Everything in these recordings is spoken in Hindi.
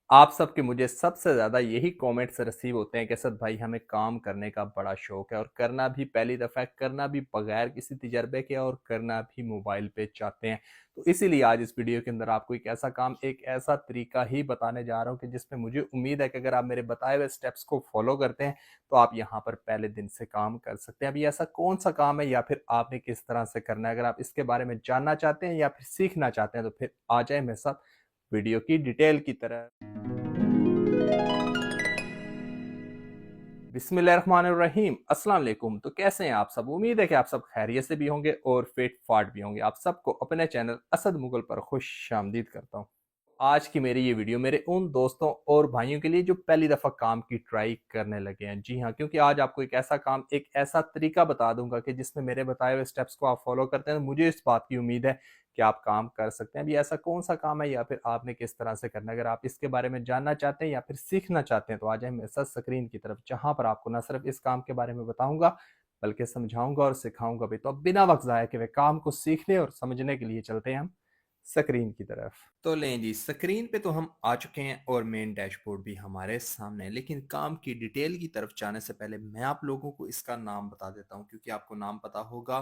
आप सबके मुझे सबसे ज़्यादा यही कमेंट्स रिसीव होते हैं कि असद भाई हमें काम करने का बड़ा शौक है और करना भी पहली दफ़ा है, करना भी बगैर किसी तजर्बे के और करना भी मोबाइल पे चाहते हैं। तो इसीलिए आज इस वीडियो के अंदर आपको एक ऐसा काम, एक ऐसा तरीका ही बताने जा रहा हूँ कि जिसमें मुझे उम्मीद है कि अगर आप मेरे बताए हुए स्टेप्स को फॉलो करते हैं तो आप यहाँ पर पहले दिन से काम कर सकते हैं। अभी ऐसा कौन सा काम है या फिर आपने किस तरह से करना है, अगर आप इसके बारे में जानना चाहते हैं या फिर सीखना चाहते हैं तो फिर आ जाए मेरे साथ वीडियो की डिटेल की तरह। बिस्मिल्लाहिर्रहमानिर्रहीम, अस्सलाम वालेकुम। तो कैसे हैं आप सब? उम्मीद है कि आप सब खैरियत से भी होंगे और फिट फाट भी होंगे। आप सबको अपने चैनल असद मुगल पर खुश आमदीद करता हूँ। आज की मेरी ये वीडियो मेरे उन दोस्तों और भाइयों के लिए जो पहली दफ़ा काम की ट्राई करने लगे हैं। जी हाँ, क्योंकि आज आपको एक ऐसा काम, एक ऐसा तरीका बता दूंगा कि जिसमें मेरे बताए हुए स्टेप्स को आप फॉलो करते हैं तो मुझे इस बात की उम्मीद है कि आप काम कर सकते हैं। अभी ऐसा कौन सा काम है या फिर आपने किस तरह से करना है, अगर आप इसके बारे में जानना चाहते हैं या फिर सीखना चाहते हैं तो आ जाए मेरे साथ स्क्रीन की तरफ, जहां पर आपको न सिर्फ इस काम के बारे में बताऊंगा बल्कि समझाऊंगा और सिखाऊंगा भी। तो अब बिना वक्त ज़ाया के वे काम को सीखने और समझने के लिए चलते हैं हम स्क्रीन की तरफ। तो लें जी, स्क्रीन पे तो हम आ चुके हैं और मेन डैशबोर्ड भी हमारे सामने है। लेकिन काम की डिटेल की तरफ जाने से पहले मैं आप लोगों को इसका नाम बता देता हूँ, क्योंकि आपको नाम पता होगा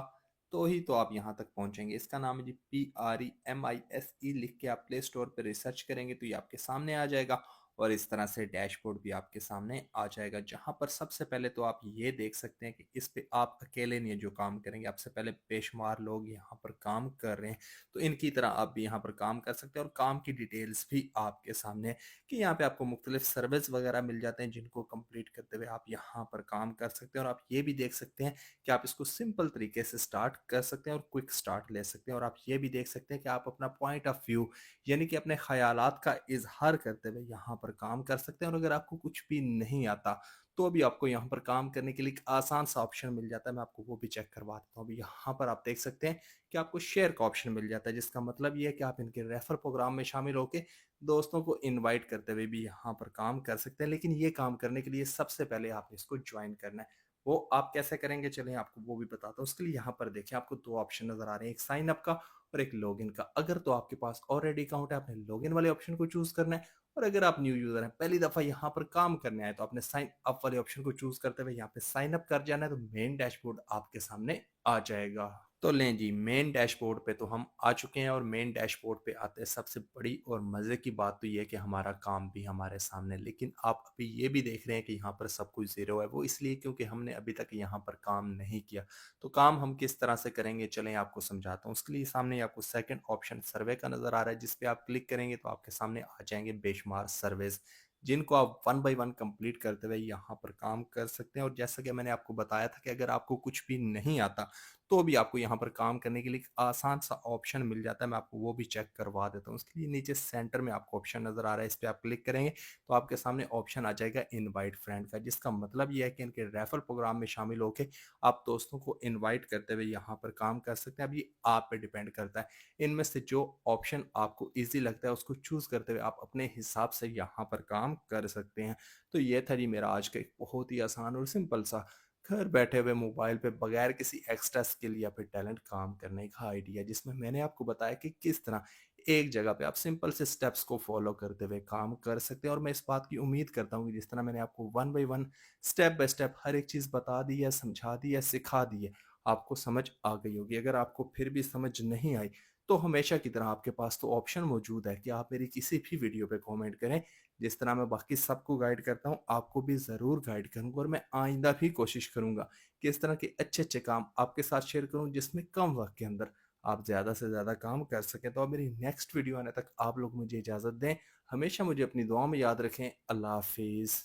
तो ही तो आप यहाँ तक पहुंचेंगे। इसका नाम है जी PREMISE। लिख के आप प्ले स्टोर पर रिसर्च करेंगे तो ये आपके सामने आ जाएगा और इस तरह से डैशबोर्ड भी आपके सामने आ जाएगा, जहां पर सबसे पहले तो आप ये देख सकते हैं कि इस पे आप अकेले नहीं जो काम करेंगे, आपसे पहले बेशुमार लोग यहाँ पर काम कर रहे हैं। तो इनकी तरह आप भी यहाँ पर काम कर सकते हैं और काम की डिटेल्स भी आपके सामने है कि यहाँ पे आपको मुख्तलिफ सर्विस वगैरह मिल जाते हैं जिनको कंप्लीट करते हुए आप यहाँ पर काम कर सकते हैं। और आप ये भी देख सकते हैं कि आप इसको सिंपल तरीके से स्टार्ट कर सकते हैं और क्विक स्टार्ट ले सकते हैं। और आप ये भी देख सकते हैं कि आप अपना पॉइंट ऑफ व्यू यानी कि अपने ख्यालात का इजहार करते हुए यहाँ पर काम कर सकते हैं। और अगर आपको कुछ भी नहीं आता तो अभी आपको यहाँ पर काम करने के लिए एक आसान सा ऑप्शन मिल जाता है। मैं आपको वो भी चेक करवा देता हूँ। अभी यहाँ पर आप देख सकते हैं कि आपको शेयर का ऑप्शन मिल जाता है, जिसका मतलब ये है कि आप इनके रेफर प्रोग्राम में शामिल होकर दोस्तों को इनवाइट करते हुए भी यहाँ पर काम कर सकते हैं। लेकिन ये काम करने के लिए सबसे पहले आपने इसको ज्वाइन करना है। वो आप कैसे करेंगे, चलिए आपको वो भी बताता हूँ। उसके लिए यहाँ पर देखिए आपको दो ऑप्शन नजर आ रहे हैं, एक साइन अप का और एक लॉगिन का। अगर तो आपके पास ऑलरेडी अकाउंट है, आपने लॉगिन वाले ऑप्शन को चूज करना है। और अगर आप न्यू यूजर हैं, पहली दफा यहाँ पर काम करने आए, तो आपने साइन अप वाले ऑप्शन को चूज करते हुए यहाँ पे साइन अप कर जाना है। तो मेन डैशबोर्ड आपके सामने आ जाएगा। तो लें जी, मेन डैशबोर्ड पे तो हम आ चुके हैं और मेन डैशबोर्ड पे आते हैं सबसे बड़ी और मज़े की बात तो ये है कि हमारा काम भी हमारे सामने है। लेकिन आप अभी ये भी देख रहे हैं कि यहाँ पर सब कुछ ज़ीरो है। वो इसलिए क्योंकि हमने अभी तक यहाँ पर काम नहीं किया। तो काम हम किस तरह से करेंगे, चलें आपको समझाता हूँ। उसके लिए सामने आपको सेकंड ऑप्शन सर्वे का नज़र आ रहा है, जिस पे आप क्लिक करेंगे तो आपके सामने आ जाएंगे बेशुमार सर्वेज, जिनको आप वन बाय वन कंप्लीट करते हुए यहाँ पर काम कर सकते हैं। और जैसा कि मैंने आपको बताया था कि अगर आपको कुछ भी नहीं आता तो भी आपको यहाँ पर काम करने के लिए एक आसान सा ऑप्शन मिल जाता है। मैं आपको वो भी चेक करवा देता हूँ। उसके लिए नीचे सेंटर में आपको ऑप्शन नज़र आ रहा है, इस पर आप क्लिक करेंगे तो आपके सामने ऑप्शन आ जाएगा इनवाइट फ्रेंड का, जिसका मतलब ये है कि इनके रेफर प्रोग्राम में शामिल होकर आप दोस्तों को इनवाइट करते हुए यहाँ पर काम कर सकते हैं। अब ये आप पे डिपेंड करता है, इनमें से जो ऑप्शन आपको ईजी लगता है उसको चूज करते हुए आप अपने हिसाब से यहाँ पर काम कर सकते हैं। तो ये था जी मेरा आज का एक बहुत ही आसान और सिंपल सा घर बैठे हुए मोबाइल पे बगैर किसी एक्स्ट्रा स्किल या फिर टैलेंट काम करने का आइडिया, जिसमें मैंने आपको बताया कि किस तरह एक जगह पे आप सिंपल से स्टेप्स को फॉलो करते हुए काम कर सकते हैं। और मैं इस बात की उम्मीद करता हूँ कि जिस तरह मैंने आपको one by one step by step हर एक चीज़ बता दी है, समझा दी है, सिखा दी है, आपको समझ आ गई होगी। अगर आपको फिर भी समझ नहीं आई तो हमेशा की तरह आपके पास तो ऑप्शन मौजूद है कि आप मेरी किसी भी वीडियो पे कमेंट करें। जिस तरह मैं बाकी सबको गाइड करता हूँ आपको भी ज़रूर गाइड करूँगा। और मैं आइंदा भी कोशिश करूँगा कि इस तरह के अच्छे अच्छे काम आपके साथ शेयर करूँ, जिसमें कम वक्त के अंदर आप ज़्यादा से ज़्यादा काम कर सकें। तो अब मेरी नेक्स्ट वीडियो आने तक आप लोग मुझे इजाज़त दें। हमेशा मुझे अपनी दुआओं में याद रखें। अल्लाह हाफिज़।